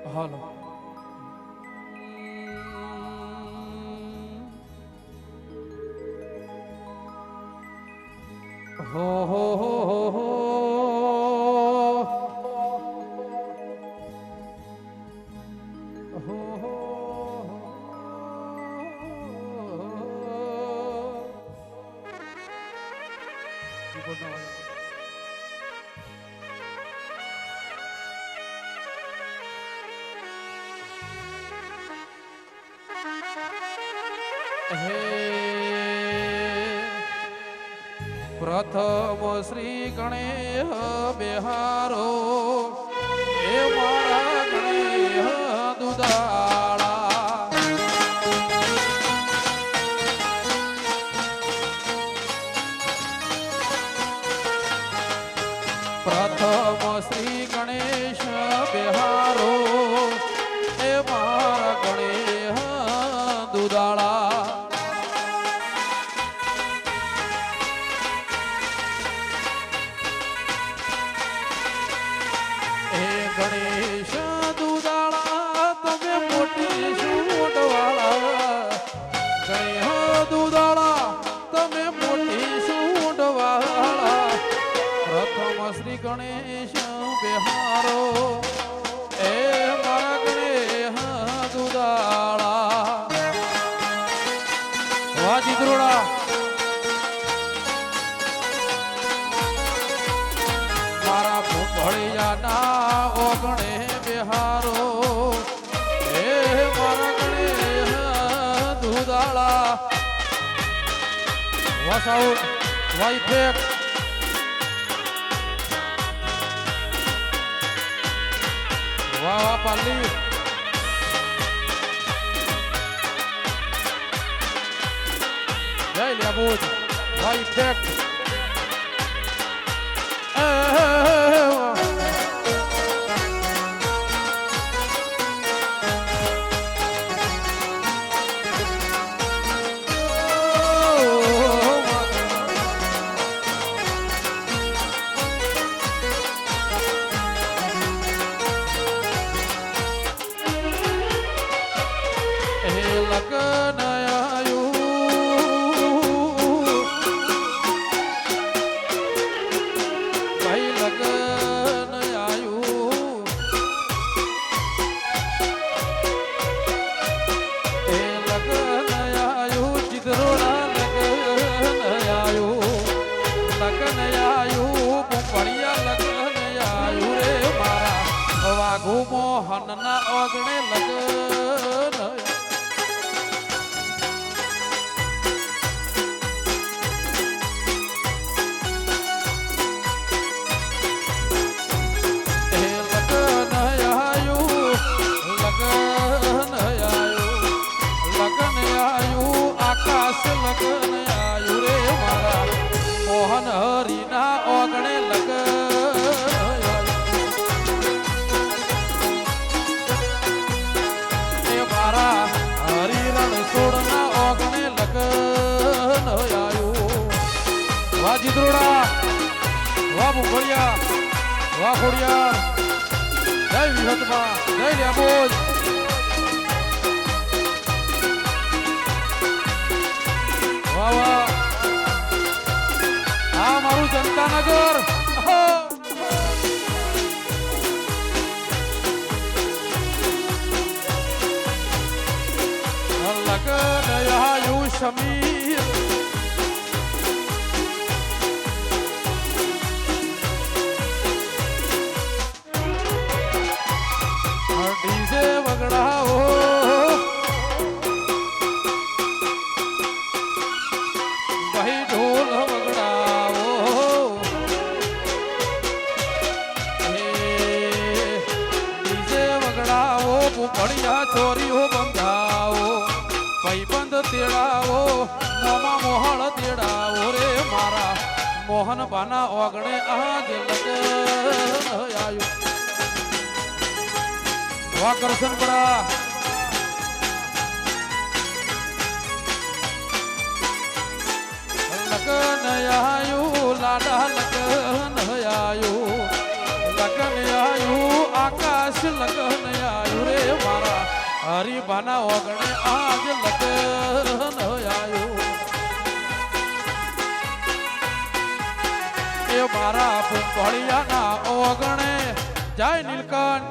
હાલો હો હો હો હો હો હો પ્રથમ શ્રી ગણેશ બિહારો એ મારા ગણેશ દુદાળા પ્રથમ શ્રી ગણેશ બિહારો એ મારા ગણેશ દુદાળા ગણેશ દુદાળા તમે મોટી સૂંઢવાળા ગણેશ દુદાળા તમે મોટી સૂંઢવાળા પ્રથમ શ્રી ગણેશ બિહારો એ મારા ગણેશ દુદાળા વાજી દ્રોડા મારા ભોળિયાના ઓગણે બિહારો હે મારા ગણેશ દુદાળા વસાઉ વાઈફેક વાહ પાલી જય લ્યાબુજ વાઈફેક મોહનના ઓગણે લગન આકાશ લગન આયુ રે મારા મોહન હરિના ઓગણે લગન હરિરણ સોડના ઓગણે લગન આયું વાહ જીદ્રોડા વાહ મુખડિયા વાહ ખોડિયાર જય વિહતમાં જય લ્યાબોજ વાહ વાહ આ મારું જનતાનગર લગન આયુ શમીર ડીજે વગડાવો ભાઈ ઢોલ વગડાવો ડીજે વગડાવો ભૂપડિયા ચોરીઓ બંધાવો ભાઈબંધ તેડાવો મોમા મોહળ તેડાવો રે મારા મોહન બાના ઓગણે આજ લગન આયુ વાહ કરશન પડા લગન આયુ લાડા લગન આયુ લગન આયુ આકાશ લગન આયુ હરિભાના ઓગણે આજ લગન આયો એ મારા પુંભળિયાના ઓગણે જય નીલકંઠ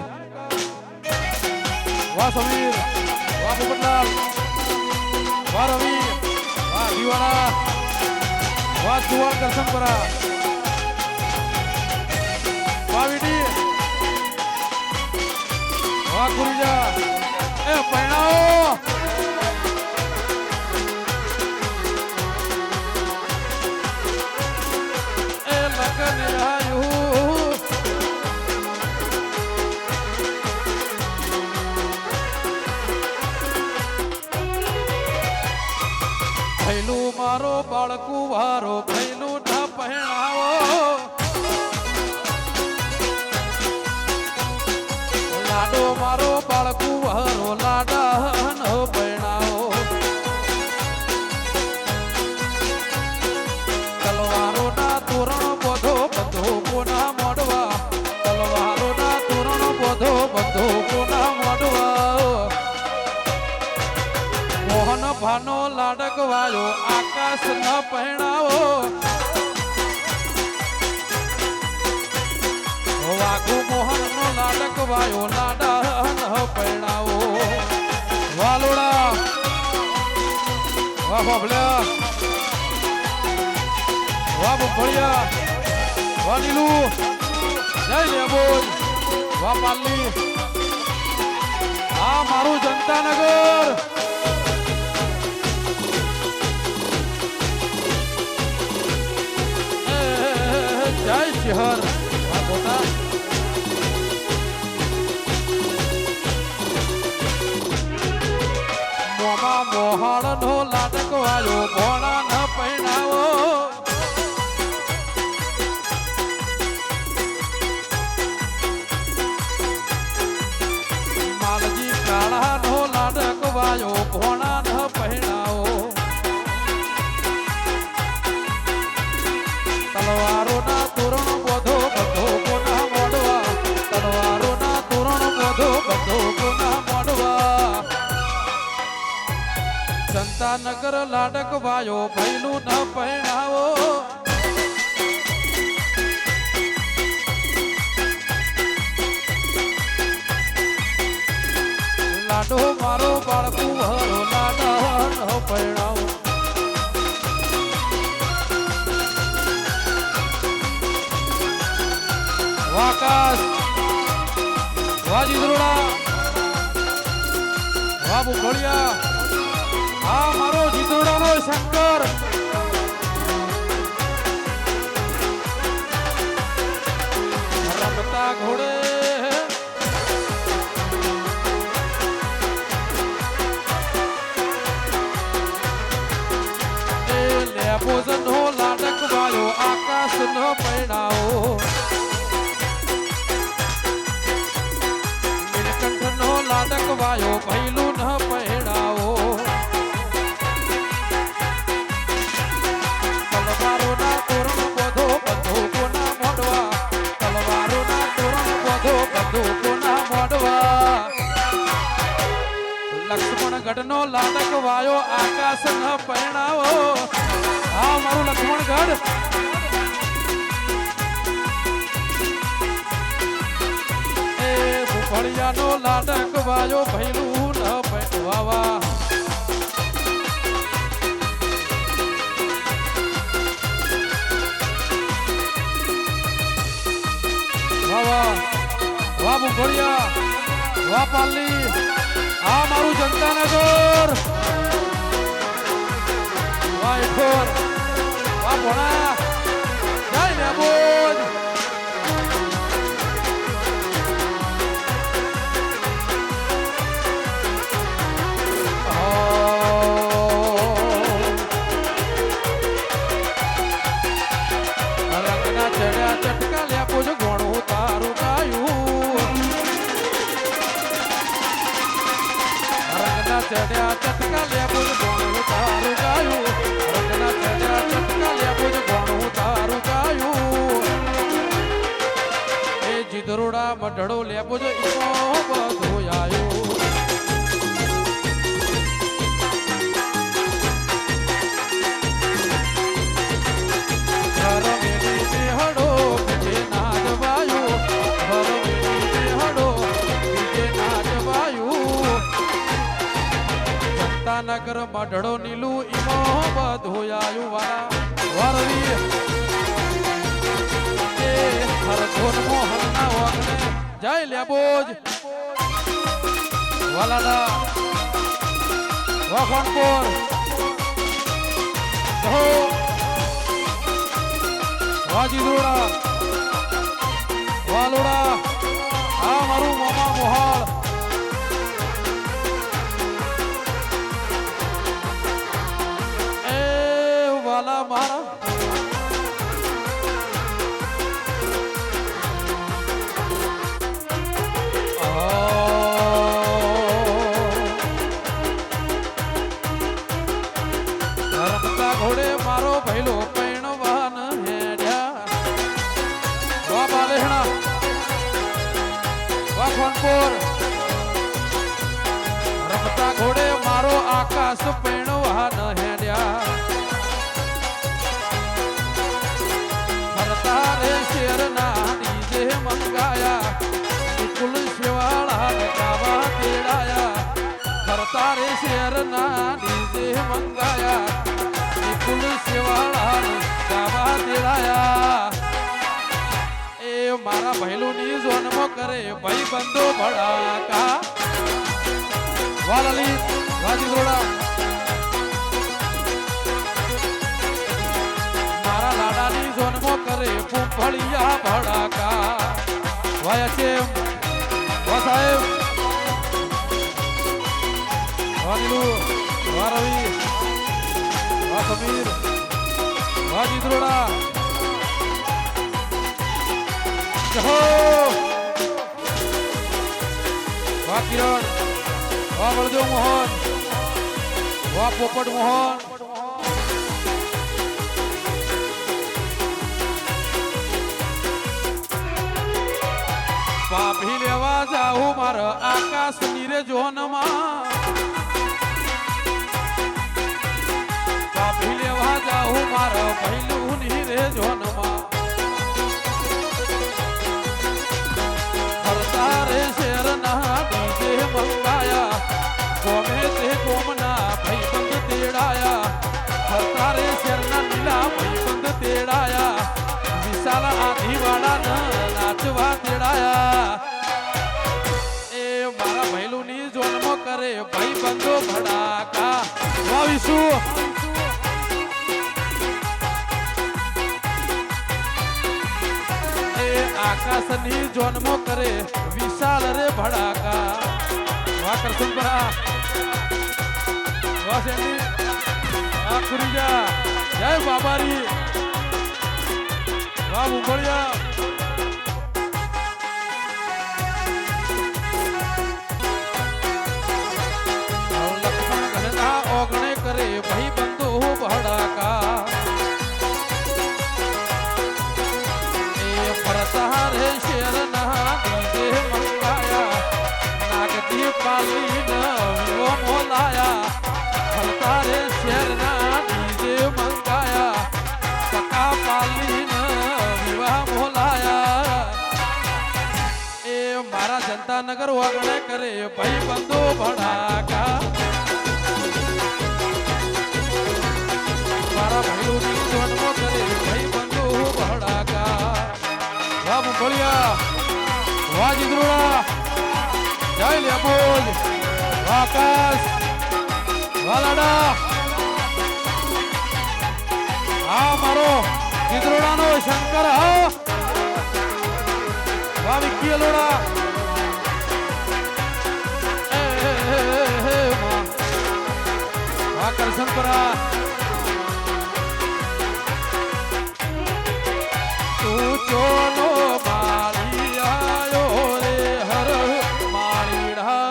વાહ સમીર વાહ પોપટલાલ વાહ રવિ વાહ દિવાળા વાહ જુવાન કરશનપરા વાહ વીડી વાહ ગુરુજા એ પૈણાઓ એ લગન આયું ભૈલું મારો બાળકું વારો ભૈલું ના પહેણાવો લાડો મારો બાળકું વારો લાડા ન પહેણાવો તલવારો ના તોરણ બધો બંધોકોના મોડવા તલવારો ના તોરણ બધો બંધોકોના મોડવા મોહન ભાનો લાડક વાયો આકાશ ન પહેણાવો વાઘુ મોહન નો લાડક વાયો લાડા ન પહેણાવો વાલોડા વાહ બાબલ્યા વાહ બુંભળિયા વાહ લીલું જય લેબોજ વાહ પાલ્લી આ મારું જનતાનગર જય શહેર વાહ બોટા મોમાં મોહાળ નો લાડક વાયો ભોળા ન પહેણાવો માલજી કાળા નો લાડક વાયો ભોળા ન પહેણાવો તલવારો ના તોરણ બધો બધો કોના મોડવા તલવારો ના તોરણ બધો બધો કોના મોડવા જનતાનગર લાડક વાયો ભૈલું ન પહેણાવો લાડો મારો બાળકું હરો લાડા ન પહેણાવો વાકાશ વાહ જીદરોડા વાહ બુંભળિયા આ મારો જીદરોડાનો શંકર રમતા ઘોડે એ લેબોજનો લાડક વાયો આકાશ ન પહેણાવો નીલકંઠનો લાડક વાયો ભૈલું ન પહેણાવો તલવારો ના તોરણ બધો બધો કોના મોડવા તલવારો ના તોરણ બધો બધો કોના મોડવા લક્ષ્મણ ગઢનો લાડક વાયો આકાશ ન પહેણાવો હા મારું લક્ષ્મણ ગઢ એ ભૂપળિયાનો લાડક વાયો ભૈલું ન પહેરવા વાહ વાહ ભૂપળિયા વાહ પાલ્લી આ મારું જનતાનગર વાહ ઈઠોર વાહ ભોણા જય લેબોજ રંગના ચડ્યા ચટકા લેબોજ ઘોણું તારું ગાયું રંગના ચડ્યા ચટકા લેબોજ ઘોણું તારું ગાયું રંગના ચડ્યા ચટકા લેબોજ ઘોણું તારું ગાયું એ જીદરોડા મઢડો લેબોજ ઈકો બધો આયો નગર મઢડો નીલું ઈમો બધું આયુ વાળા વરવી એ હર ધોન મોહન ના વગને જય લેબોજ વાલાડા વખણપુર જહો વાજીદોડા વાલોડા આ મારું મામા મોહાળ એ વાલા મારા રમતા ઘોડે મારો ભૈલો પૈણવાન હેડ્યા વા બાલેહણા વા ખોનપુર રમતા ઘોડે મારો આકાશ પૈણવાન હેડ્યા ફરતા રે શેરના ડીજે મંગાયા વિપુલ શિવાળા ગાવા તેડાયા ફરતા રે શેરના ડીજે મંગાયા વિપુલ શિવાળા ગાવા તેડાયા એ મારા ભૈલુની જન્મ કરે ભાઈ બંધો ભડાકા વાલલી વાજીદોડા મારા લાડાની જન્મ કરે ફૂંફળિયા ભડાકા વાયા છે વા સાહેબ વાલીલુ વા રવિ વા સમીર વાજીદોડા જહો વા કિરણ વા બળદેવ મોહન વા પોપટ મોહન પાપી લેવા જાઉં મારા આકાશ નીરે જોનમાં પાપી લેવા જાઉં મારા પહેલું નીરે જોનમાં તારે શેરના ડીજે મંગાયા કોમે તે કોમના ભાઈબંધ તેડાયા તારે શેરના નીલા ભાઈબંધ તેડાયા વિશાલ આધીવાળા નાચવા તેડાયા એ મારા ભૈલુની જન્મ કરે ભાઈબંધો ભડાકા વાવીશું આકાશની જન્મ કરે વિશાલ રે ભડાકા વા કરસુંબરા વા સેન્ડી વા કુરીજા જય બાબારી વા મુંબળિયા લક્ષ્મણ ઘનના ઓગણે કરે ભાઈ બંધો ભડાકા તારે શેરના ડીજે મંગાયા નાગતી પાલીન વિવો મોલાયા તારે શેરના ડીજે મંગાયા પકા પાલીન વિવાહ મોલાયા એ મારા જનતાનગર વગણે કરે ભાઈ બંધો ભડાકા મારા ભાઈઓની જન્મ કરે ભાઈ બંધો ભડાકા વા મુંબળિયા વાજીદોડા જય લેબોજ આકાશ વાલાડા આ મારો જીદરોડાનો શંકર હા વા વિક્કી અલોડા વા કરશનપરા તું ચોનો માળી આયો રે હર માળીડા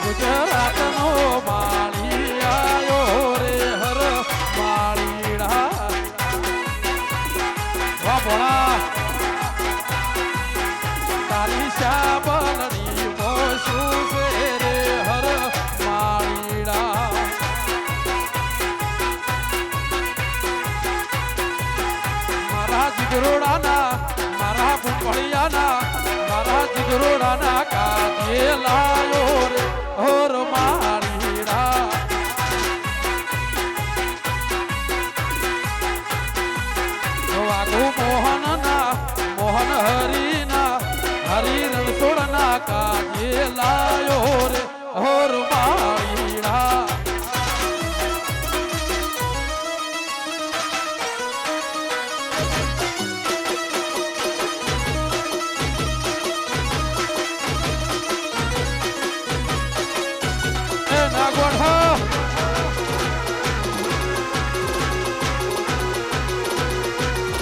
ગુજરાતનો માળી આયો રે હર માળીડા વા ભોળા તારી શાબલની મોસુ છે રે હર માળીડા મારા જીગરોડાના મારા ભૂપળિયાના મારા જીગરોડાના કાજે લાયો રે હોર માળીડા વાઘુ મોહનના મોહન હરીના હરી રણછોડના કાજે લાયો રે હોર માળીડા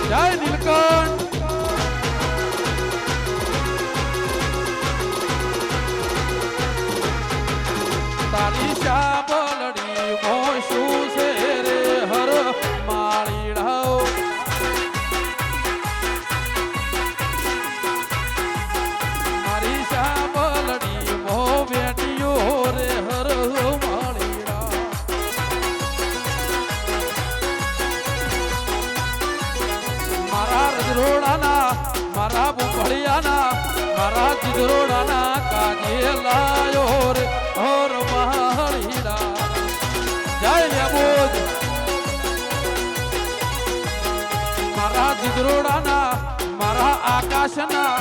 જય નીલકંઠ તારી શાબલડી મોશું છે રે હર માળીડાઓ મારી શાબલડી મો બેટીઓ રે હર માળીડા મારા રજરોડાના મારા ભૂપળિયાના મારા જીગરોડાના કાજે લાયો રે હોર માળીડા જય લ્યાબોજ મારા જીગરોડાના મારા આકાશના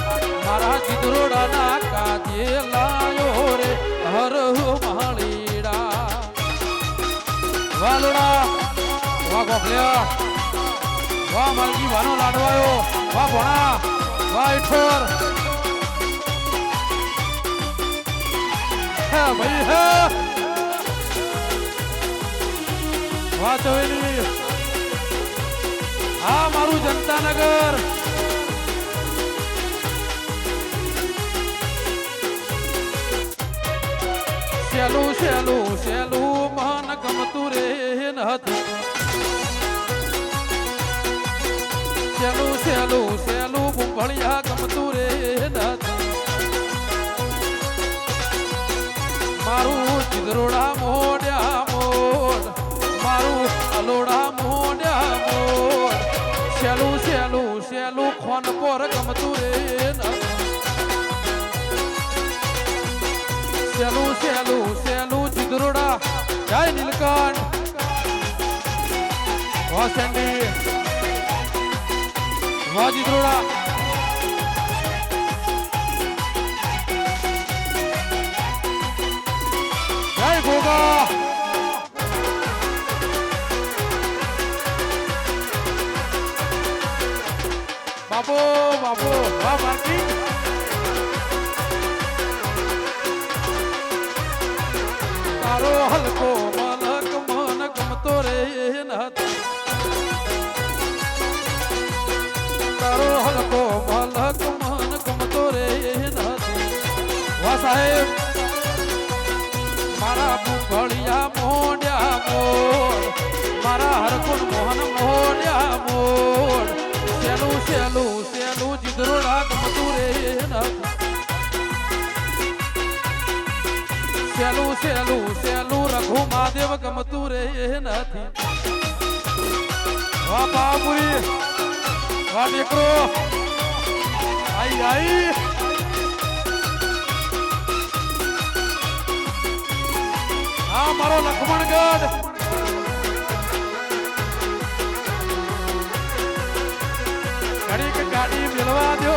મારા જીગરોડાના કાજે લાયો રે હર માળીડા વાલોડા વાહ ગોખલ્યા વાહ માલકી વાનો લાડવાયો વાહ ભણા વાહ ઈઠોર હે ભાઈ હે વાહ ચોવેલી હા મારું જનતાનગર સેલું સેલું સેલું મન ગમતું રે નથી સેલું સેલું સેલું ભૂપળિયા ગમતું રે નથી મારું ચિદરોડા મોડ્યા મોડ મારું અલોડા મોડ્યા મોડ સેલું સેલું સેલું ખોન પર ગમતું રે નથી સેલું સેલું સેલું ચિદરોડા જય નીલકંઠ વાહ સેન્ડી વાહ ચિદરોડા જય ગોગા બાપો બાપો વાહ માર્કી તારો હલકો મલક મન ગમતો રે નથી તારો હલકો મલક મન ગમતો રે નથી વાહ સાહેબ મારા ભૂપળિયા મોડ્યા મોડ મારા હરકુન મોહન મોડ્યા મોડ સેલું સેલું સેલું જીગરોડા ગમતું રે નથી સેલું સેલું સેલું રઘુ મહાદેવ ગમતું રે નથી વાહ બાબુઈ વાહ દીકરો આઈ આઈ હા મારો લખમણગઢ ઘડીક ગાડી મેળવા દો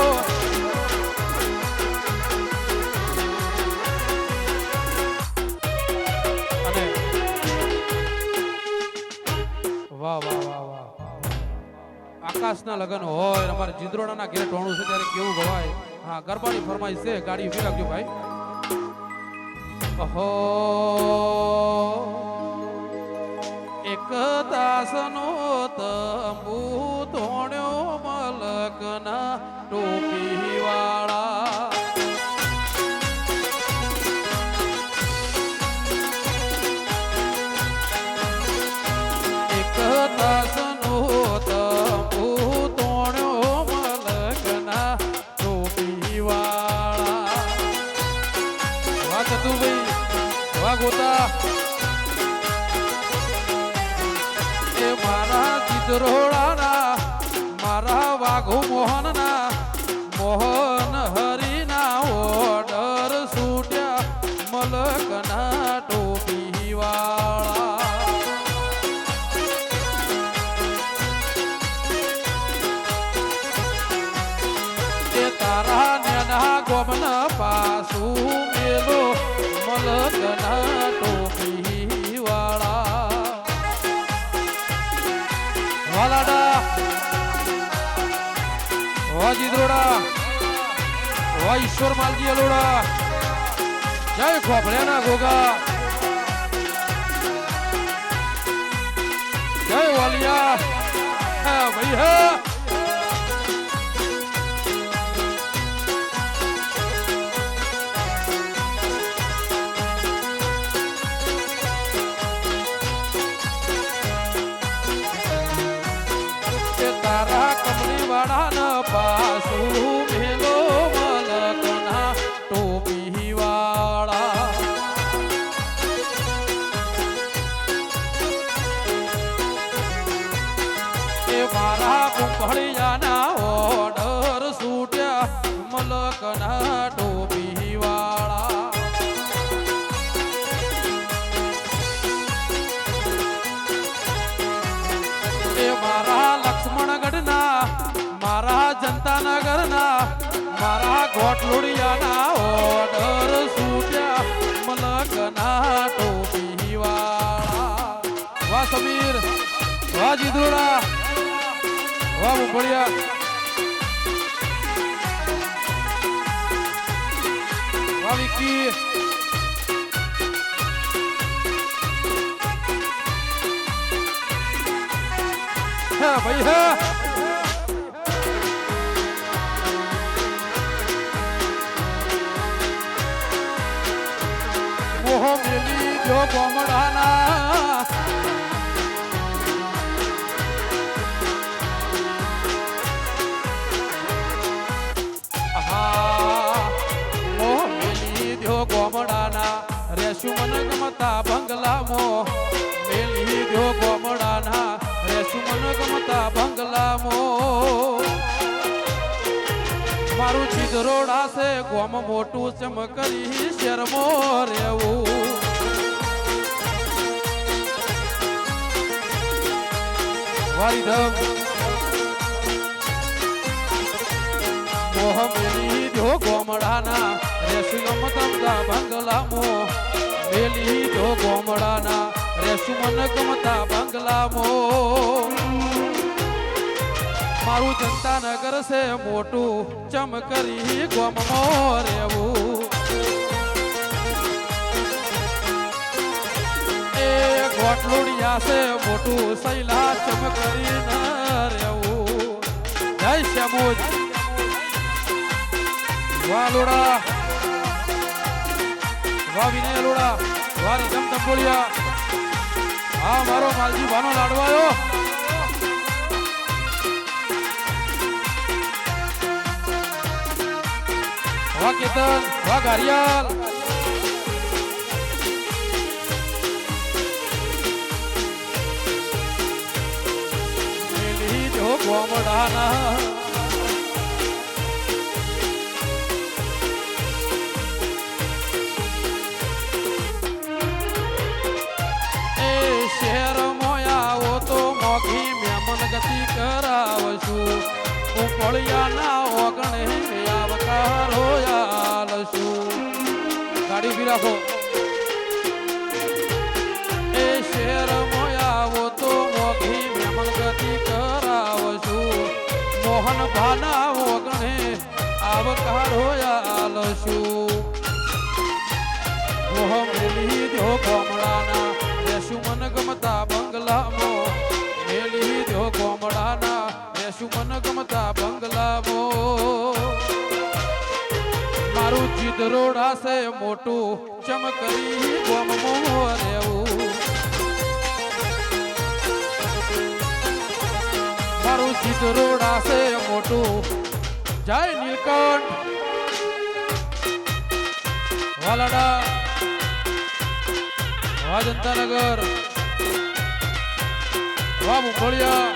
અને વાહ વાહ વાહ વાહ આકાશના લગન હોય અમારે જીંદરોડાના ઘેર ટોણું છે ત્યારે કેવું ગવાય હા ગરબાની ફરમાઈશ છે ગાડી ઉભી રાખજો ભાઈ અહો એક દાસનો તંબુ તોડ્યો મલકના ટોપી વાળા એક દાસનો તંબુ તોડ્યો મલકના ટોપી વાળા વાહ ચતુભાઈ વાહ ગોતા મારા ચિત્રોડાના મારા વાઘુ મોહનના ગોમના પાસું મેલો મલકના ટોપી વાળા વાલાડા વા જીદ્રોડા વા ઈશ્વર માલજી અલોડા જય ખોભળ્યાના ગોગા જય વાલિયા હા ભાઈ હા તારા કમલી વાળાના પાસું મેલો મલકના ટોપી વાળા એ મારા કુંભળિયાના ઓર્ડર છૂટ્યા મલકના ટોપી વાળા એ મારા લક્ષ્મણગઢના મારા જનતાનગરના મારા ગોઠલોડિયાના ઓર્ડર છૂટ્યા મલકના ટોપી વાળા વાહ સમીર વાહ જીદ્રોડા વાહ મુંબળિયા વાહ વિક્કી હા ભાઈ હા મોહ મેલી જો ગોમડાના મોહ મેલી દો ગોમડાના રેશું મન ગમતા બંગલામાં મેલી દો ગોમડાના રેશું મન ગમતા બંગલામાં મારું ચીદરોડા છે ગોમ મોટું ચમકરી શેરમો રેવું વારીધમ મોહ મેલી દો ગોમડાના રેશું ગમતા બંગલામો મેલી દો ગોમડાના રેશું મન ગમતા બંગલામો મારું જનતાનગર છે મોટું ચમકરી ગોમમાં રેવું એ ગોઠલોડિયા છે મોટું સૈલા ચમકરી ન રેવું જય શ્યામોજ વાહ લોડા વાહ વિનય લોડા વાહ રીધમ તંબોલિયા હા મારો માલજી ભાનો લાડવાયો વાહ કેતન વાહ ગારિયાલ મેલી જો ગોમડાના એ શહેર મોયાવો તો મોઘી મેમન ગતિ કરાવશું ઉંપળિયાના ઓગણે આવકારો યાલશું ગાડી ભી રાખો એ શેર મોયાવો તો મોઘી મેમન ગતિ કરાવશું મોહન ભાના ઓગણે આવકારો યાલશું મોહ મેલી દો ગોમડાના રેશું મન ગમતા બંગલામાં મેલી દો ગોમડાના રેશું મન ગમતા બંગલામાં મારું ચીદરોડા છે મોટું ચમકરી ગોમમાં રેવું મારું ચીદરોડા છે મોટું જય નીલકંઠ વાલાડા વાહ જનતાનગર વાહ મુંબળિયા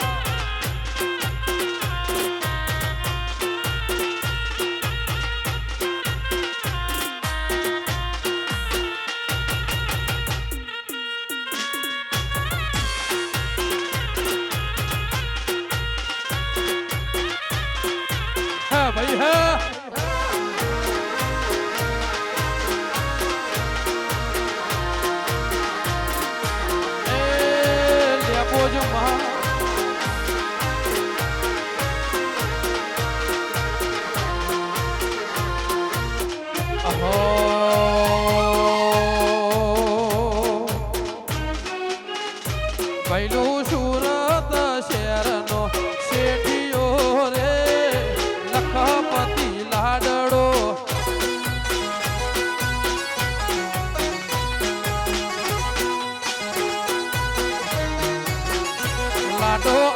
હા ભાઈ હા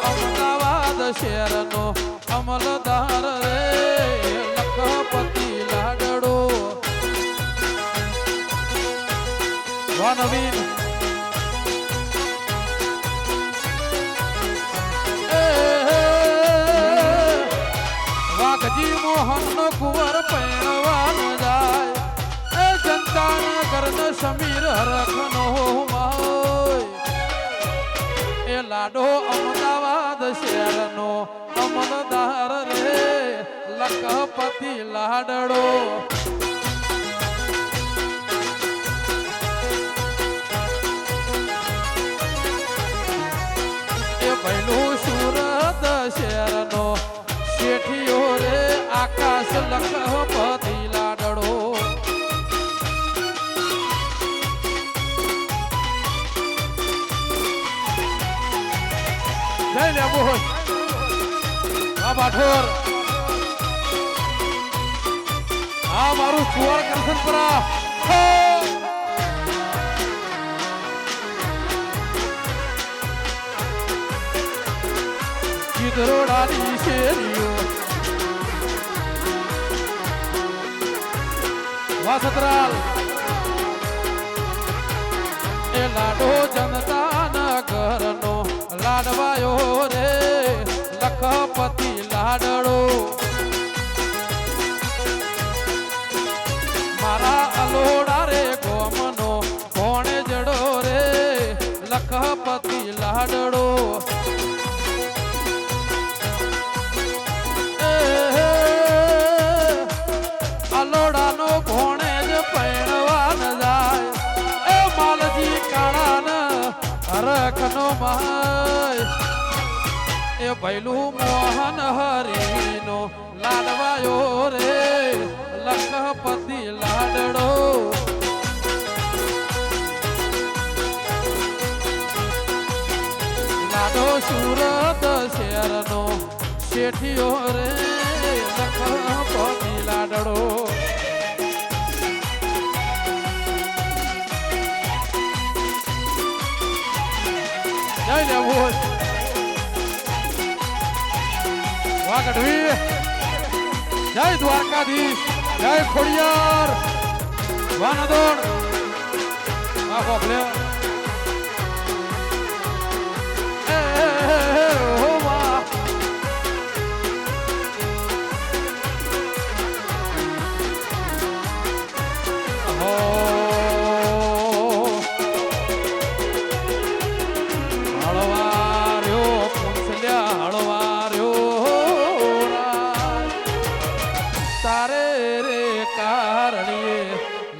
અમદાવાદ શહેરનો અમલદાર રે લખપતિ લાડડો વાહ નવીન વાઘજી મોહન નો કુંવર પૈણવાન જાય એ જનતાનગર નો સમીર હરખનો માય એ લાડો અમદાવાદ શહેરનો અમલદાર રે લખપતિ લાડડો એ પહેલું સુરત શહેરનો શેઠિયો રે આકાશ લખપતિ લાડડો જય લે બોલ બાબા ઠોર આ મારું સુવર કરશનપરા ચિત્રોડાની શેરીઓ વાસતરાલ એ લાડો જનતાનગરનો લાડવાયો રે લખપતિ લાડડો મારા અલોડા રે ગોમનો કોણે જડો રે લખપતિ લાડડો અલોડાનો ભોણે જ પૈણવાન જાય એ માલજી કાળાન હરખનો માય એ ભૈલું મોહન હરીનો લાડવાયો રે લખપતિ લાડડો લાડો સુરત શહેરનો શેઠિયો રે લખપતિ લાડડો જય લે બોલ વાહ ગઢવી જય દ્વારકાધીશ જય ખોડિયાર વાહ નદોણ વાહ બોલે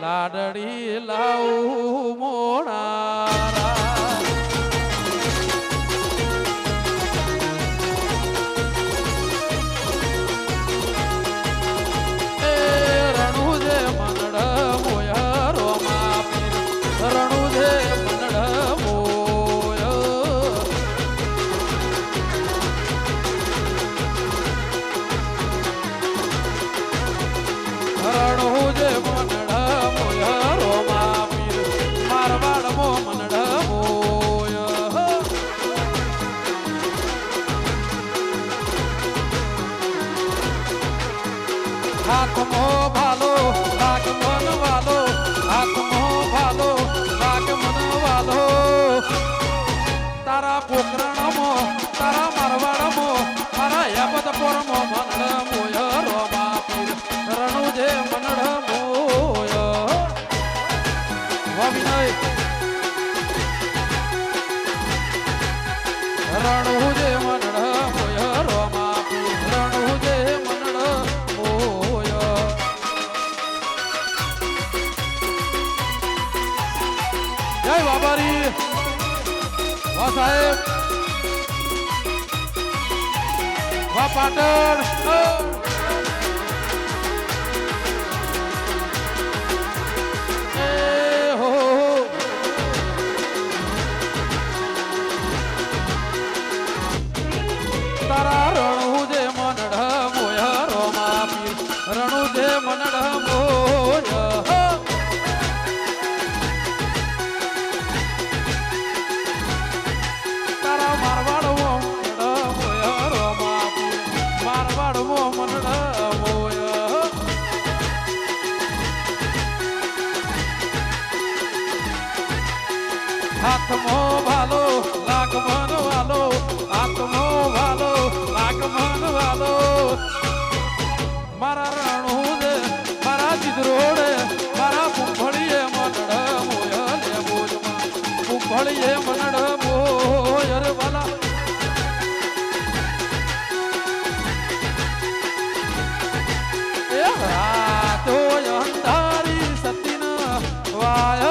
લાડડી લાવું મોણારા એ રણું જે મનડ મોયા રોમા રણું જે મનડ મોય રણું જે મનડ આત્મો ભાલો લાગ મન વાલો આત્મો ભાલો લાગ મન વાલો તારા પોકરણમો તારા મારવાડમો મારા યાબદપોરમો મનડ મોય રોમા પીર રણુ જે મનડ મોય વા વિનય રણુ જે મનડ મોય રોમા પીર રણુ જે મનડ જય બાબારી વાહ સાહેબ વાહ પાટણ હો તારા રણુ જે મનડ મોય રોમા પીર રણુ જે મનડ મોય તારા મારવાડો આત્મો ભાલો લાગ મન વાલો આત્મો ભાલો લાગ મન વાલો મારા રણું દે મારા ચિત્રોડે મારા કુંભળીએ મનડ મોયલે બોજમાં કુંભળીએ મનડ મોયર વાલા એ રાતો અંધારી સતીન વાય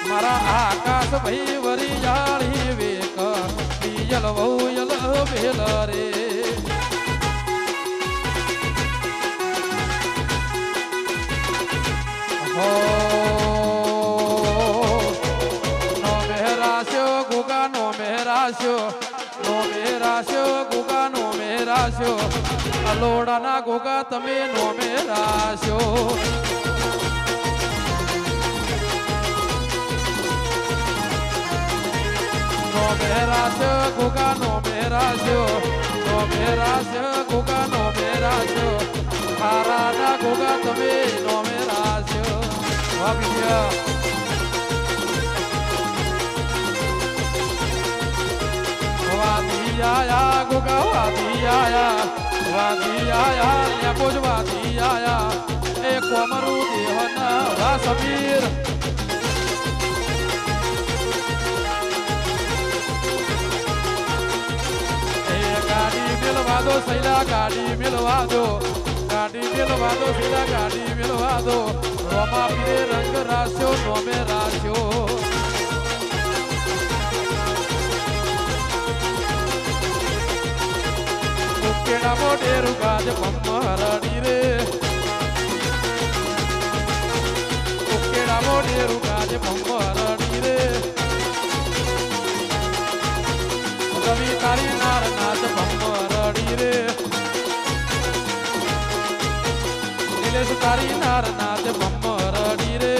મારા આકાશ ભાઈ વરી જાળી વેક પિયલ વહુયલ બેલ રે હો નો મેરાશ્યો ગુગા નો મેરાશ્યો ગુગા નો મેરાશ્યો અલોડાના ગુગા તમે નો મેરાશ્યો નો મેરાશ્યો ગુગા નો મેરાશ્યો ગુગા નો મેરાશ્યો હારાના ગુગા તમે નો મેરાશ્યો વાબિયા વાદિયાયા ગુગા વાદિયાયા ને બોજ વાદિયાયા એ કોમરુ દેહના વા સમીર મિલવાદો સૈલા ગાડી મિલવાદો સૈલા ગાડી મિલવાદો રોમા પીરે રંગ રાસ્યો નોમે રાસ્યો ઉકેડા મોઢેરું ગાજ પમ્મરડી રે ઉકેડા મોઢેરું ગાજ પમ્મરડી રે રવિ તારી નાર નાચ પમ્મરડી રે નિલેશ તારી નાર નાચ પમ્મરડી રે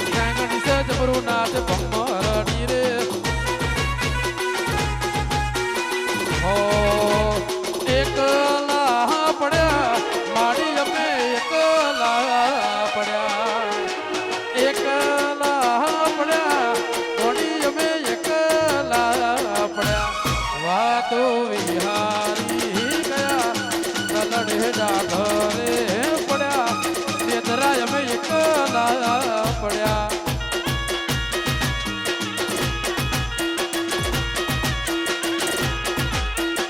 ગાંગણી સે જબરુ નાચ પમ્મરડી રે હો એકલા પડ્યા માડી અમે એકલા પડ્યા વાતો વિહારી ગયા લડે ડાઘરે પડ્યા તેતરાય અમે એકલા પડ્યા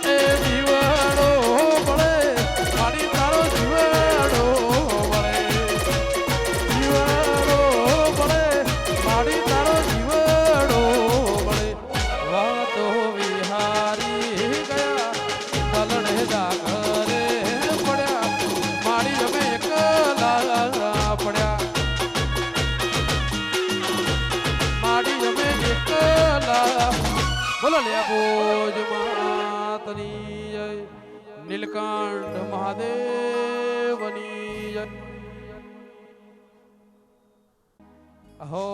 એ જીવડો પડે મારી તારો જીવડો પડે જીવડો પડે મારી તારો જીવડો પડે વાતો વિહારી ગયા લડે ડાઘરે પડ્યા મારી અમે એકલા પડ્યા મારી અમે એકલા બોલો લે બોજ માતની જય નીલકંઠ મહાદેવની જય હો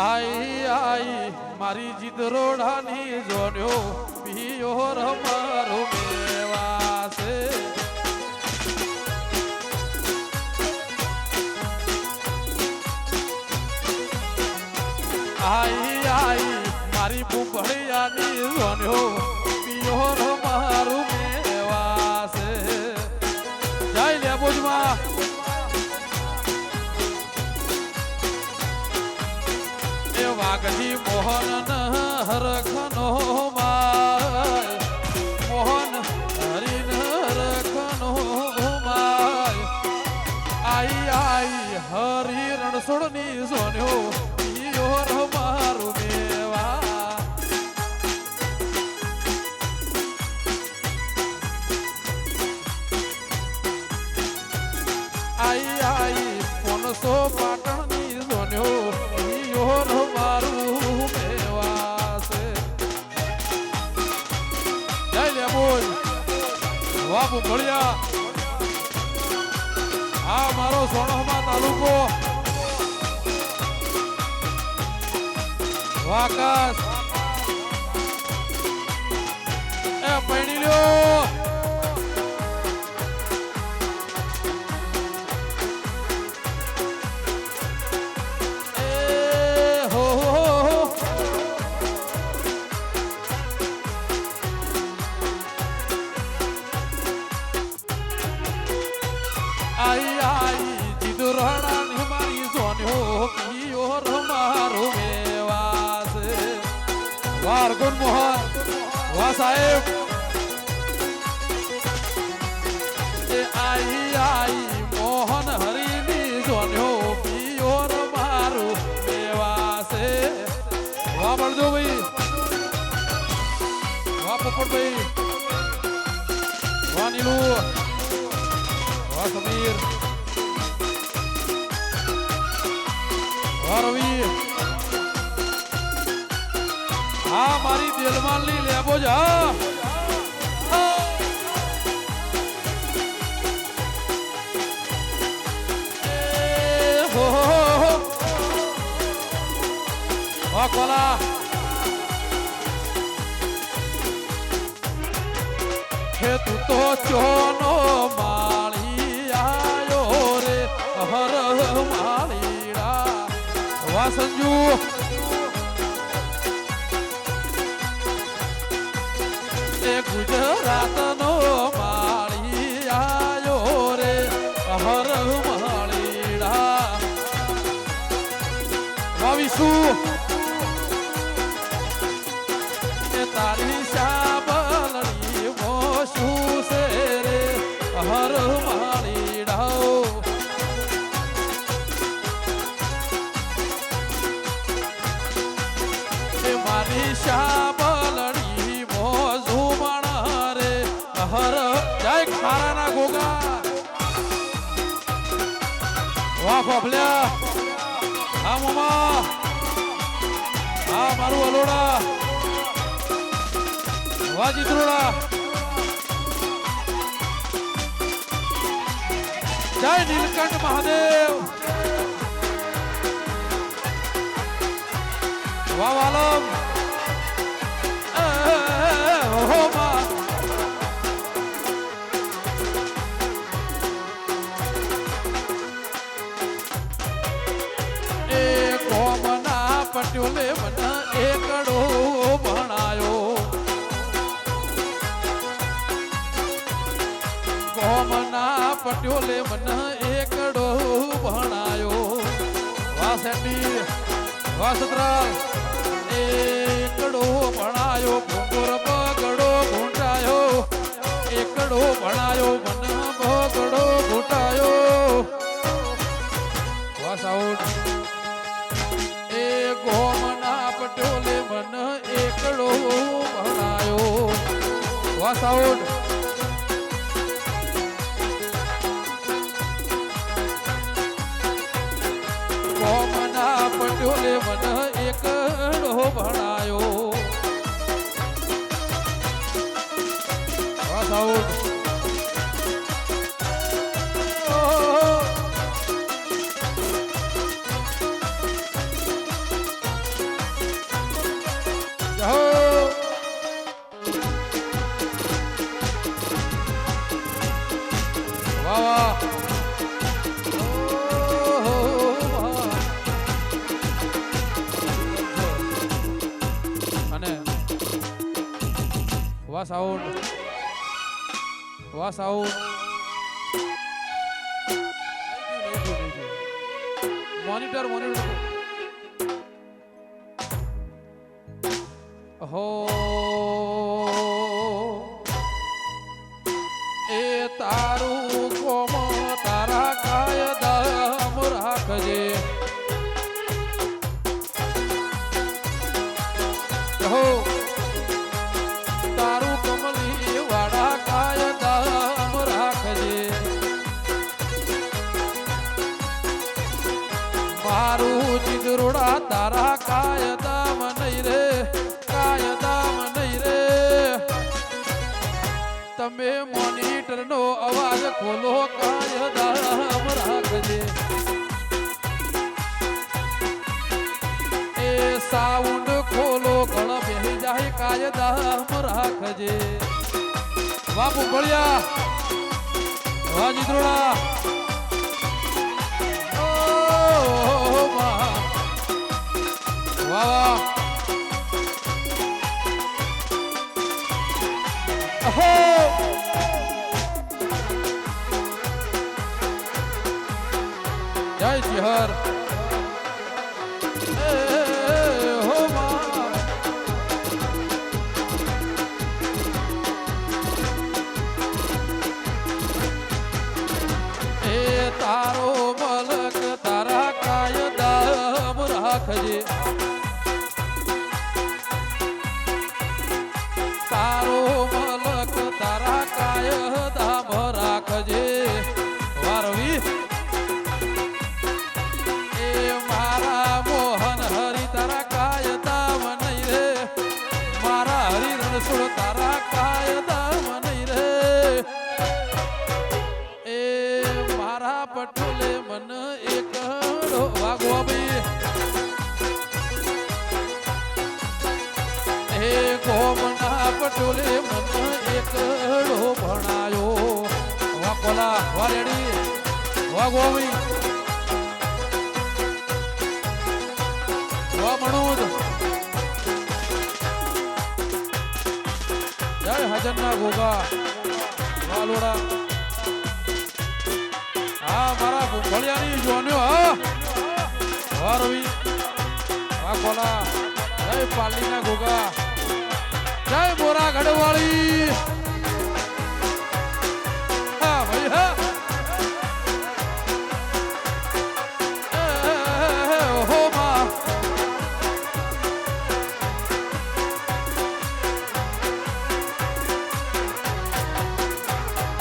આઈ મારી જીદ રોડાની જોડ્યો પીયો રમારો મેવાસે કુંભળિયાની સોન્યો પિયોર મારું મેવાસે જય લેબોજમાં એ વાઘજી મોહન હરખનો માય મોહન હરિન હરખનો માય આઈ આઈ હરી રણછોડની સોન્યો પિયોર મારું મેવા આઈ આઈ 500 પાટણની સોન્યો પિયોર મારું મેવા છે જય લે બોલ વાપુ ભળિયા આ મારો સોણહમા તાલુકો વાકાસ એ પૈણી લ્યો એ હો આઈ આઈ જીદુરાણાની મારી સોન્યો પિયોર મારો મેવા છે વાર ગુણ મોહન વાહ સાહેબ એ આઈ આઈ મોહન હરીની સોન્યો પિયોર મારો મેવા છે વાહ બળજો ભાઈ વાહ પોપટભાઈ વાહ નીલુ વાહ સમીર વાહ રવિ હા મારી દિલમાલની લેબો જા વાહ કોલા હે તું તો ચોનો માળી આયો રે હર માળીડા વાહ સંજુ એ ગુજરાતનો માળી આયો રે હર માળીડા વાવીસુ એ તારી શાબલડી મોશુ છે રે હર માળીડાઓ એ મારી શાબલડી મોજુ મણ રે હર જય ખારાના ગોગા વાહ ખોફલ્યા હા મમા હા મારું અલોડા વાહ જીતરોડા જય નીલકંઠ મહાદેવ વાહ વાલમ હો મા એ કોમના પટ્યોલે મને એકડો ભણાયો કોમના પટ્યોલે મને એકડો ભણાયો વાહ સેન્ડી વાહ સતરાલ એકડો ભણાયો ભૂંગોર બગડો ઘૂંટાયો એકડો ભણાયો મને બગડો ઘૂંટાયો વાહ સાઉડ એ ગોમના પટ્યોલે મને એકડો ભણાયો વાહ સાઉડ કોમના પટ્યોલે મને એકડો ભણાયો વાહ સાઉડ વા સાઉન્ડ વા સાઉન્ડ મોનિટર મોનિટર હો એ તારું કોમ તારા કાયદા રાખજે હો તારું કમલી વાળા કાયદા રાખજે મારું ચિદરોડા તારા કાયદા નહીં રે કાયદા નહીં રે તમે મોનિટર નો અવાજ ખોલો કાયદા રાખજે એ સાઉન્ડ ખોલો ગળ બેહી જાય કાયદા રાખજે બાપુ ભળિયા વાહ જીત્રોડા વાહ વાહ અહો જય સિંહર હો માં એ તારો મલક તારા કાયદા રાખજે તારો મલક તારા કાયદા રાખજે વારવી એ મારા મોહન હરિ તારા કાયદા નહીં રે મારા હરિ રણછોડ તારા કાયદા નહીં રે એ મારા પટોલે મન એક વાગવા ભાઈ હે કોમના પટોલે મન એકડો ભણાયો વા કોલા વા રેડી વા ગોમી વા મણોદ જય હજનના ગોગા વા લોડા હા મારા ભૂખળિયાની જોન્યો હા વા રવિ વા કોલા જય પાલીના ગોગા જય મોરા ગઢવાળી હા ભાઈ હા હો માં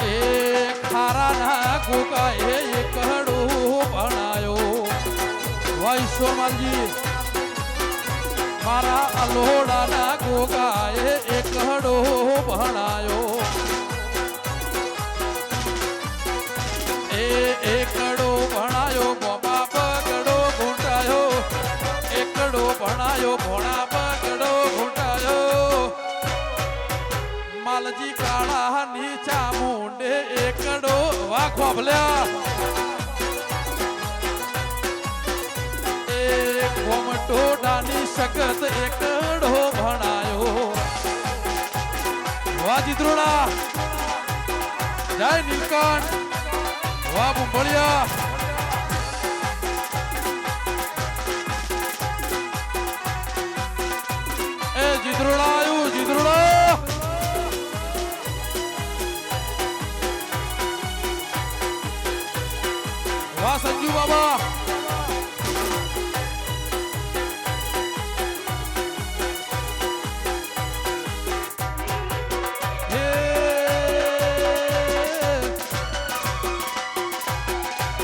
એ ખારાના ગોગા એ એકડો ભણાયો વાઈશ્વર માલજી મારા અલોડાના ગોગાએ એકડો ભણાયો એ એકડો ભણાયો ગોમા પગડો ઘૂંટાયો એકડો ભણાયો ઘોણા પગડો ઘૂંટાયો માલજી કાળા નીચા મુંડે એકડો વાખવા ભલ્યા ટોડાની સખત એકડો ભણાયો વાહ જીત્રોડા જય નીલકંઠ વાહ બુંબળિયા એ જીત્રોડા આવ્યું જીત્રોડા વાહ સંજુ બાબા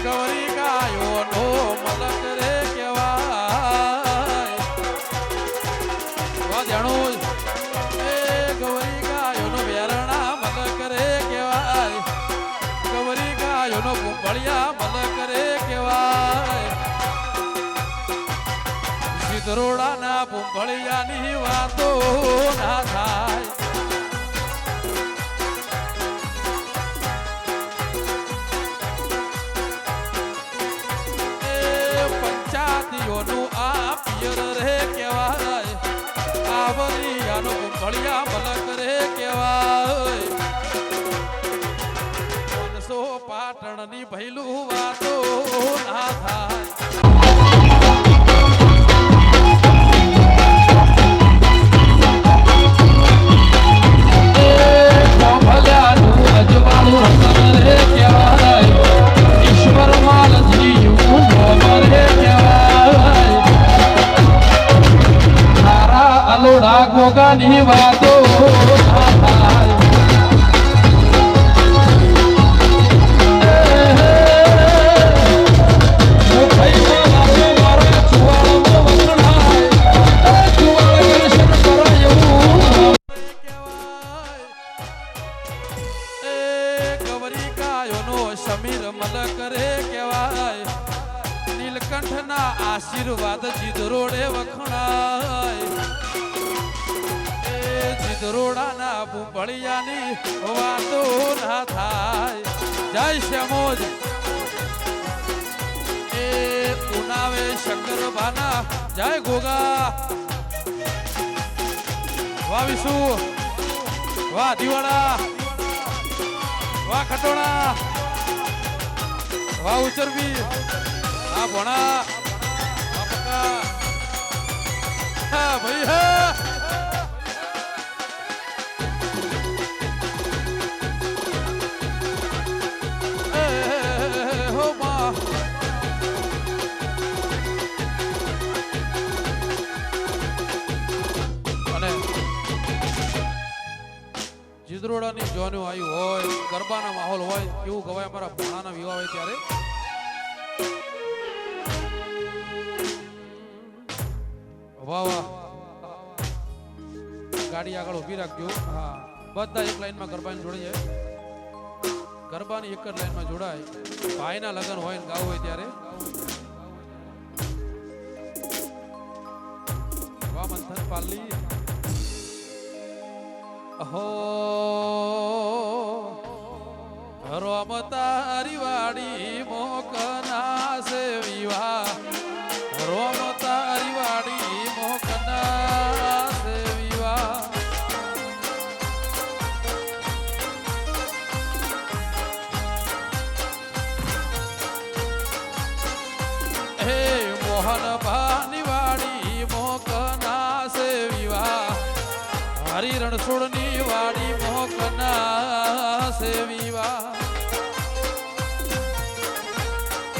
ગૌરી ગાયો નો મલક રે કેવાય જાણું એ ગૌરી ગાયો નો વેરણા મલક રે કેવાય ગૌરી ગાયો નો ભૂપળિયા મલક રે કેવાય સિદ્ધરોડાના ભૂપળિયાની વાતો ના થાય પંચાતીઓનું આ પિયર રે કેવાય આવરી ભળિયાનો ભળિયા ભલ કરે કેવાય સો પાટણની ભૈલું વાતો ના થાય ગોગાની વાતો સમીર મલ કરે કેવાય નીલકંઠના આશીર્વાદ જીદરોડે વખણાય જીદરોડાના ભૂંભળિયાની વાતો ના થાય જય શ્યામોજ એ ઉનાવે શંકરબાના જય ગોગા વાહ વિશુ વાહ દિવાળા વાહ ખટોણા વાહ ઉચરવી વાહ ભોણા વાહ પક્કા હા ભાઈ હા જીદરોડાની જોનું આવ્યું હોય ગરબાના માહોલ હોય કેવું ગવાય અમારા ભણાના વિવાહ હોય ત્યારે વાહ વાહ ગાડી આગળ ઊભી રાખજો હા બધા એક લાઈનમાં ગરબાની જોડી જાય ગરબાની એક જ લાઈનમાં જોડાય ભાઈના લગ્ન હોય ને ગાવું હોય ત્યારે વાહ મંથન પાલી અહો રોમ તારી વાડી મોકના સે વિવાહ રોમ તારી વાડી મોકના સે વિવાહ હે મોહન ભાની વાડી મોકના સે વિવાહ હરી રણછોડની વાડી મોકના સે વિવાહ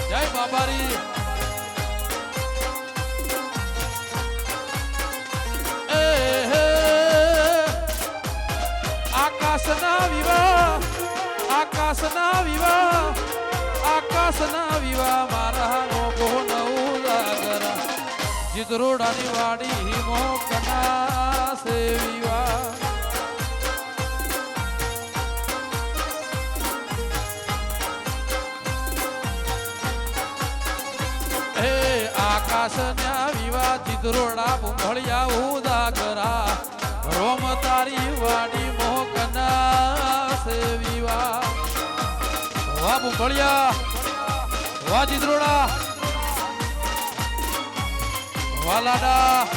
જય બાબારી આકાશના વિવાહ આકાશના વિવાહ આકાશના વિવાહ મારા રોગો નવું લાગરા જીદરોડાની વાડી મોકના સે વિવાહ આકાશના વિવાહ જીદરોડા ભૂંભળિયા ઉદાગરા રોમ તારી વાડી મોકના સે વિવાહ વાહ ભૂંભળિયા વાહ જીદરોડા વાહ લાડા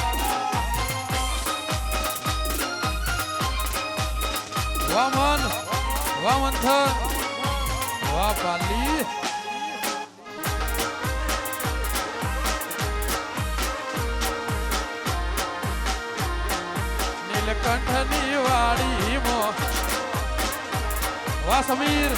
વાહ મન વાહ મંથન વાહ પાલી કંઠની વાડી મો વાહ સમીર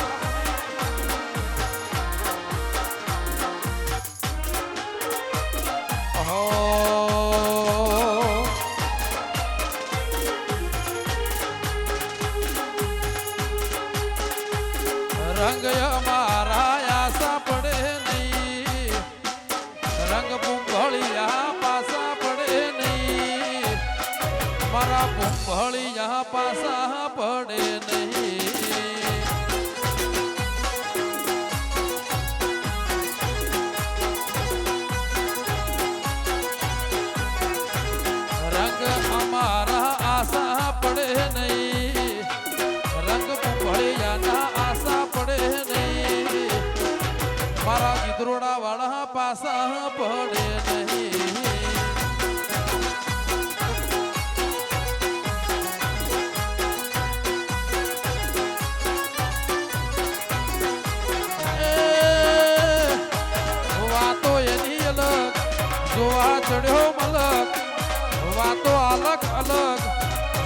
રંગ અમારા આશા પડે નહીં રંગ ભૂંભળિયા પાસા પડે નહીં મારા ભૂંભળિયા પાસા પડે નહીં રંગ અમારા આશા પડે નહીં રંગ ભૂંભળિયાના આશા પડે નહીં મારા જીદરોડા વાળા પાસા પડે નહીં ચડ્યો મલક વાતો અલગ અલગ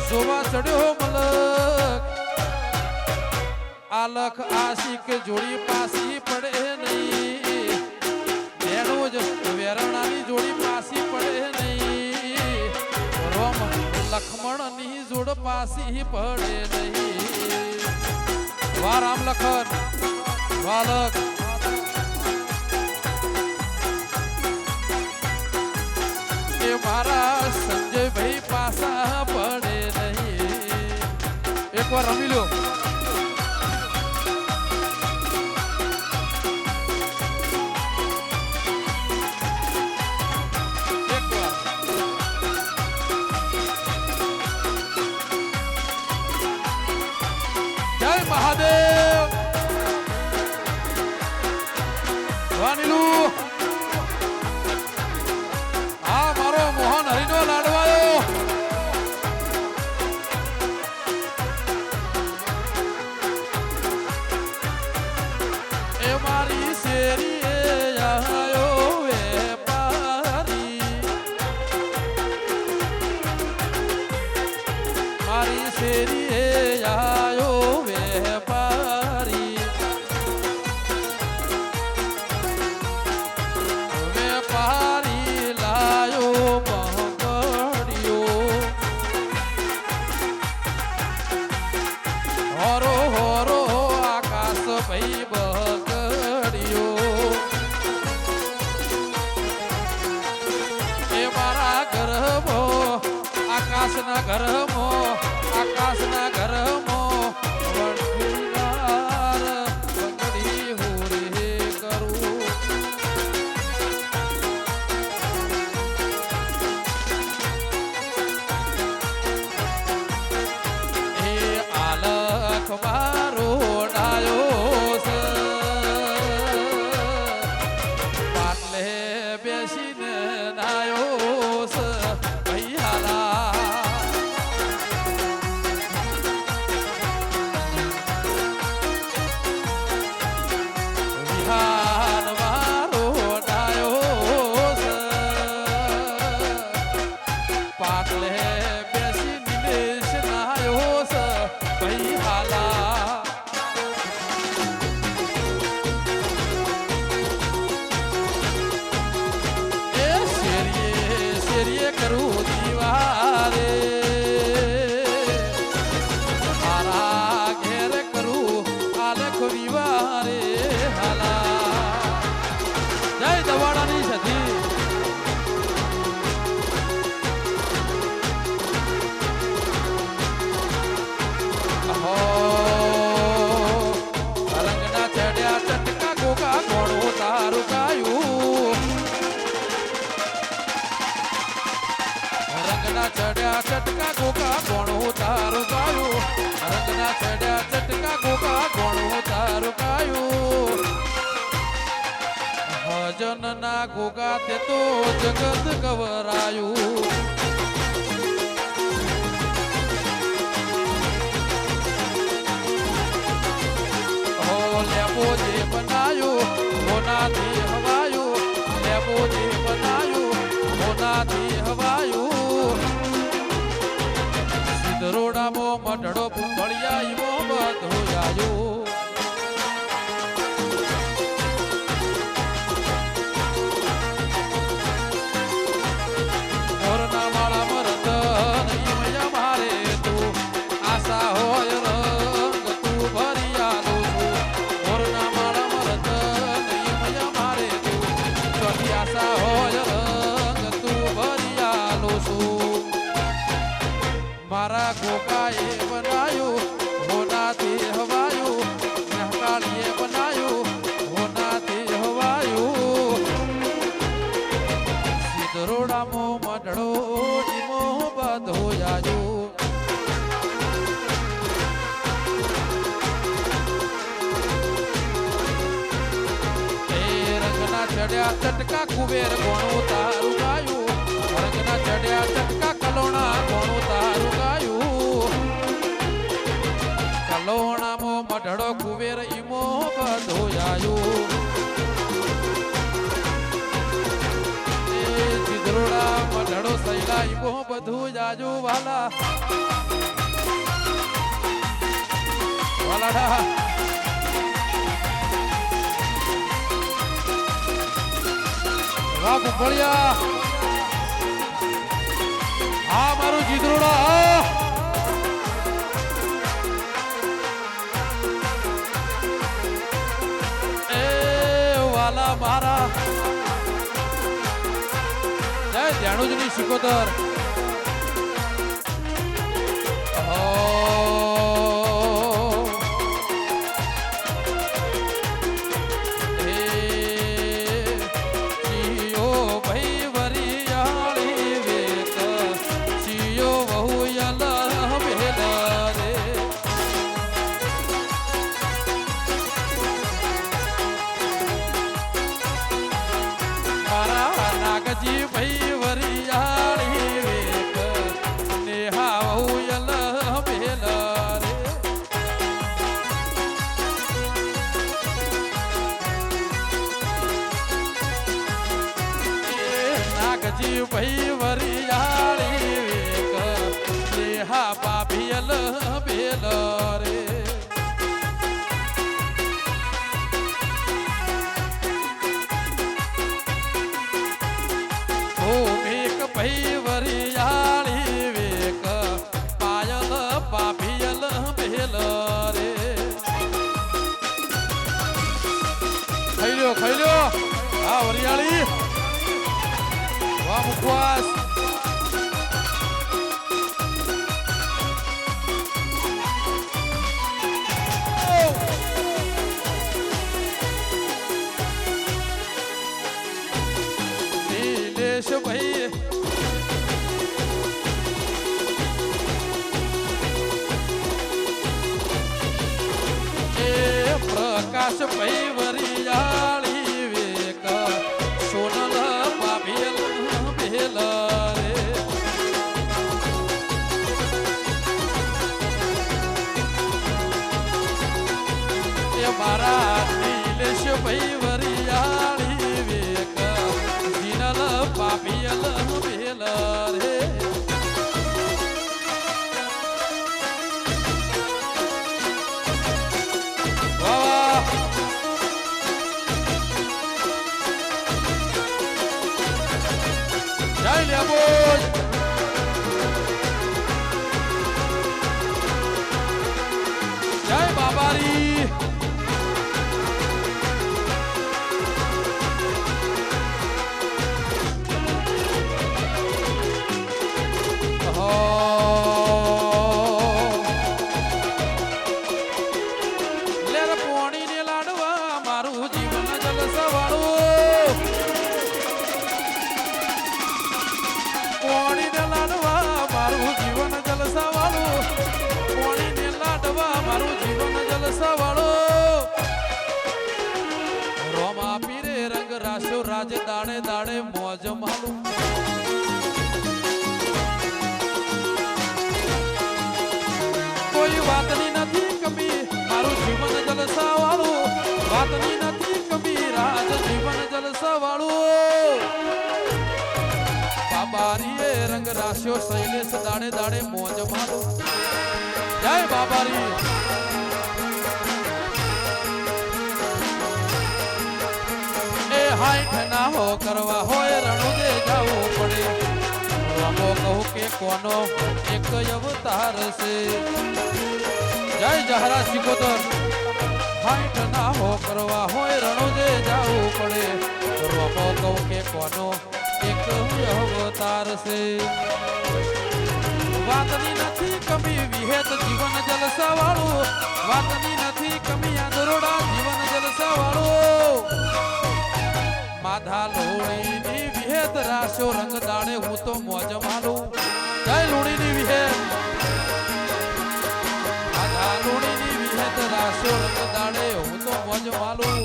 જોવા ચડ્યો મલક આલખ આશિક જોડી પાસી પડે નહીં એનું જ વેરણાની જોડી પાસી પડે નહીં રોમ લખમણની જોડ પાસી પડે નહીં વા રામ લખન વાલક એ મારા સંજયભાઈ પાસા પડે નહીં એકવાર રમી લો મહાદેવ વાનીલુ આ મારો મોહન હરિનો લાડવાયો એ મારી શેરી આયો વેપારી મારી શેરી આયો આકાશના ઘરમાં વણકીદાર બંગડી હોરે કરું એ આલખ મારો ડાયો છે પાટલે બેસીને નાયો છે કરું દીવારે મારા ઘેર કરું આલખ વિવારે હાલા જય દવાડાની સધી રંગના ચડ્યા ચટકા ગોગા ઘોડો તારું ગાયું રંગના ચડ્યા ચટકા ગોગા ગોણું તારું ગાયું રંગના ચડ્યા ચટકા ગોગા ગોણું તારું ગાયું ભજનના ગોગા તે તો જગત ગવરાયું હો લેબો જે બનાયું હોનાથી હવાયું લેબો જે બનાયું હોનાથી હવાયું દરોડામાં મઢડો ભૂંભળિયા ઈમો બધો આયો મોરના માળા મરદ નહીં મારે તું આશા હોય રંગ તું ભરી આલો છું મોરના માળા મરદ નહીં મારે તું ચોથી આશા હોય રંગ તું ભરી આલો છું મારા ગોગાએ બનાયું હોનાથી હવાયું કાળીએ બનાયું હોનાથી હવાયું સિદ્ધરોડામાં મઢડો ઈમો બધો આયો રંગના ચડ્યા ચટકા કુબેર ગોણું તારું ગાયું રંગના ચડ્યા ચટકા કલોણા ગોણું તારું ગાયું કલોણામાં મઢડો કુબેર ઈમો બધો આયો ચિદ્રોડા આઈબો બધું જાજુ વાલા વાલાડા વાહ ભૂખળિયા હા મારું જીદરોડા એ વાલા મારા જય ધ્યાનુજની સિકોતર નાગજી ભાઈ વરિયાળી વેક નેહા વહુ યલ બેલ રે નાગજી ભાઈ વરિયાળી વેક નેહા ભાભી યલ બેલ રે ભાઈ વરિયાળી વેક પાયલ પાભિયલ બેલ રે ખાઈ લ્યો હા વરિયાળી વાહ મુખવાસ નીલેશ ભાઈ પ્રકાશ ભાઈ વરિયાળી વેક સોનલ પાભિયલ બેલ રે એ મારા નીલેશ ભાઈ વરિયાળી વેક જીનલ પાભિયલ બેલ રે જય લેબોજ જય બાબારી લેર પોણી ને લાડવા મારું જીવન જલસવાળું પોણીને લાડવા મારું જીવન જલસાવાળું પોણીને લાડવા મારું જીવન જલસાવાળું રોમા પીરે રંગ રાશો રાજ દાડે દાડે મોજ માલું કોઈ વાતની નથી કમી મારું જીવન જલસાવાળું વાતની નથી કમી રાજ જીવન જલસાવાળું બાબારીએ રંગ રાશ્યો શૈલેષ દાડે દાડે મોજ મારો જય બાબારી એ હાઈઠ ના હો કરવા હોય રણુદે જવું પડે રમો કહું કે કોનો એક અવતાર છે જય જહરા સિકોતર હાઈઠ ના હો કરવા હોય રણુદે જવું પડે રમો કહું કે કોનો એક અવતાર છે વાતની નથી કમી વિહેત જીવન જલસાવાળું વાતની નથી કમી આંદરોડા જીવન જલસાવાળું માધા લોણીની વિહેત રાશો રંગ દાડે હું તો મોજ માલું જય લોણીની વિહેત માધા લોણીની વિહેત રાશો રંગ દાડે હું તો મોજ માલું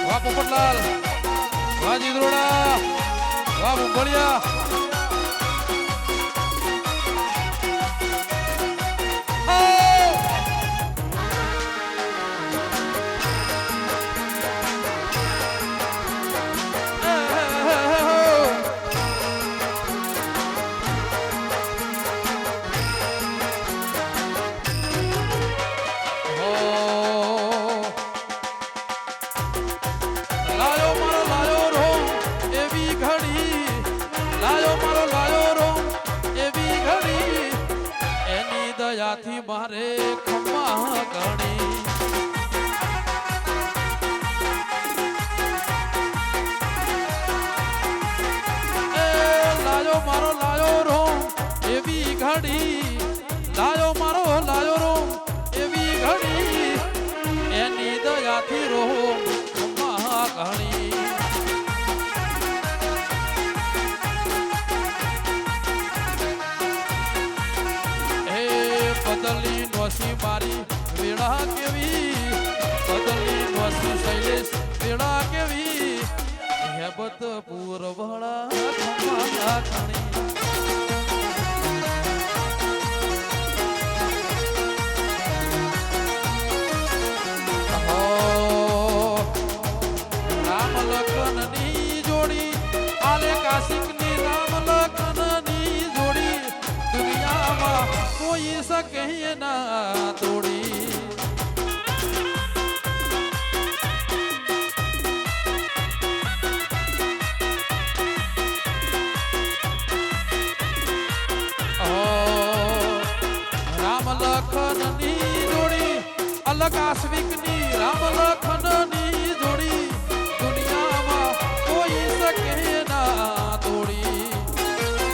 વાહ પોપટલાલ વાહ જીદરોડા વાહ ભૂખળિયા દયાથી મારે ખમ્મા ઘણી મારો લાયો રોમ એવી ઘડી લાયો મારો લાયો રોમ એવી ઘડી એની દયાથી રોમ ઘણી હે બદલી નોસી મારી વેળા કેવી બદલી નોસી શૈલેષ વેળા કેવી હેબત પૂરવળા ખમ્મા ઘણી રામ લખનની જોડી આલે કાશિકની રામ લખનની જોડી દુનિયામાં કોઈ શકે ના તોડી લખનની જોડી અલગ આશ્વિકની રામ લખનની જોડી દુનિયામાં કોઈ શકે ના તોડી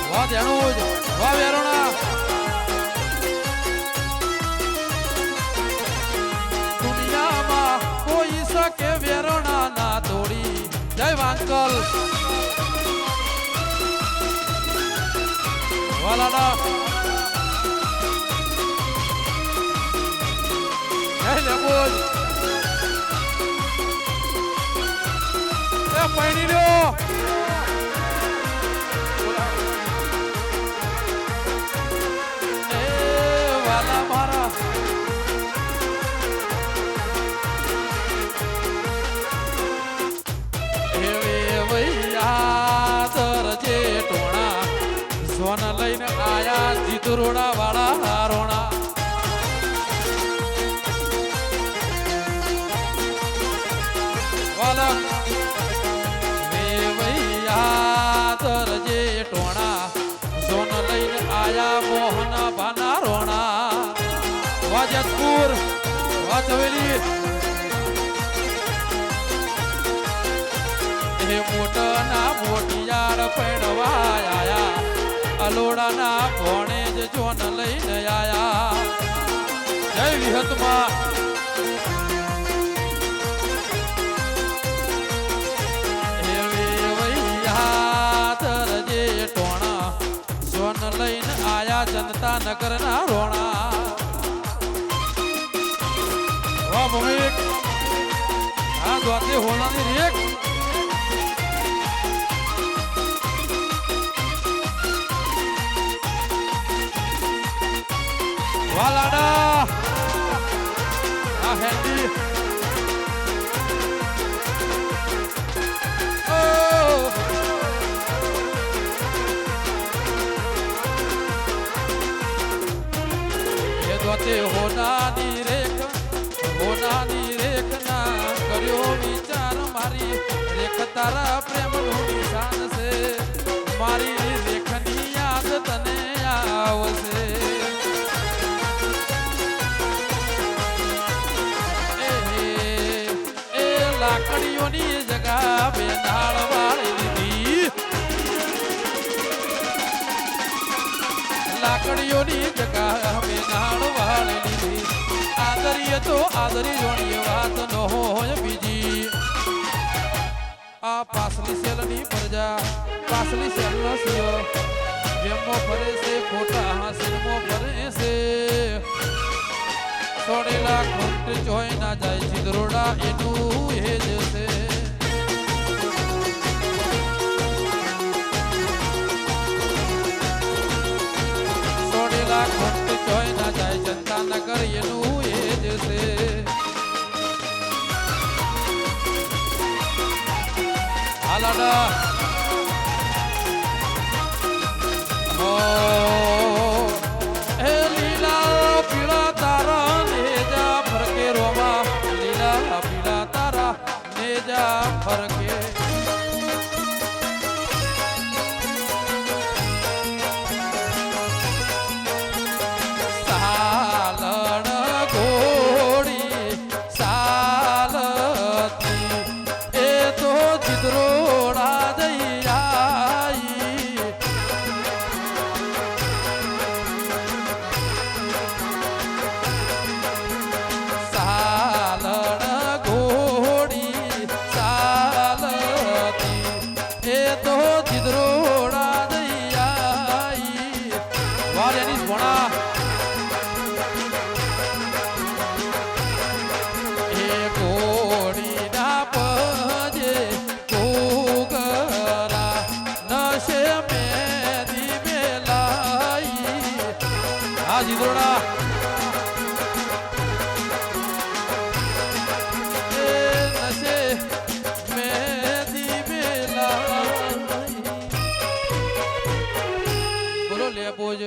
વાહ ધ્યાનુજ વાહ વેરોણા દુનિયામાં કોઈ શકે વેરોણા ના તોડી જય વાંકલ વાલાડા બોલ એ પાણી લ્યો એ વાલા મારા એવે વૈયા તરજે ટોણા સોન લઈને આયા જીતુરોડા વાળા રોણા તરજે ટોણા સોન લઈને આયા મોહન ભાના રોણા વાજતપુર વાજવેલી હે મોટના મોટિયાર પેડવા આયા અલોડાના ભોણે જ જોન લઈને આયા જય વિહતમાં લઈને આયા જનતા નગર ના રોણા વાહ ભૂમિક આ દ્વાતે હોનાની રેક વાલાડા આ હેન્ડી હોનાની રેખ ના કર્યો વિચાર મારી રેખ તારા પ્રેમ નું નિશાન છે મારી રેખની યાદ તને આવશે એ લાકડીઓની જગા બેનાળ વાળી દીધી લાકડીઓની જગા બેનાળ વાળી દીધી આદરીએ તો આદરી જોણીએ વાત ન હોય બીજી આ પાસલી સેલની પ્રજા પાસલી સેલનો સિયો જેમો ફરે છે ખોટા હાસિલમો ફરે છે છોડેલા ખોટ જોઈ ના જાય ચિદરોડા એનું એ જ છે છોડેલા ખોટ જોઈ ના જાય જનતા નગર એનું એ જ છે હાલાડા હે લીલા પીળા તારા નેજા ફરકે રોમા લીલા પીળા તારા નેજા ફરકે સહા વાહ જીદોડા એ નશે મેદી બેલા બોલો લે બોજ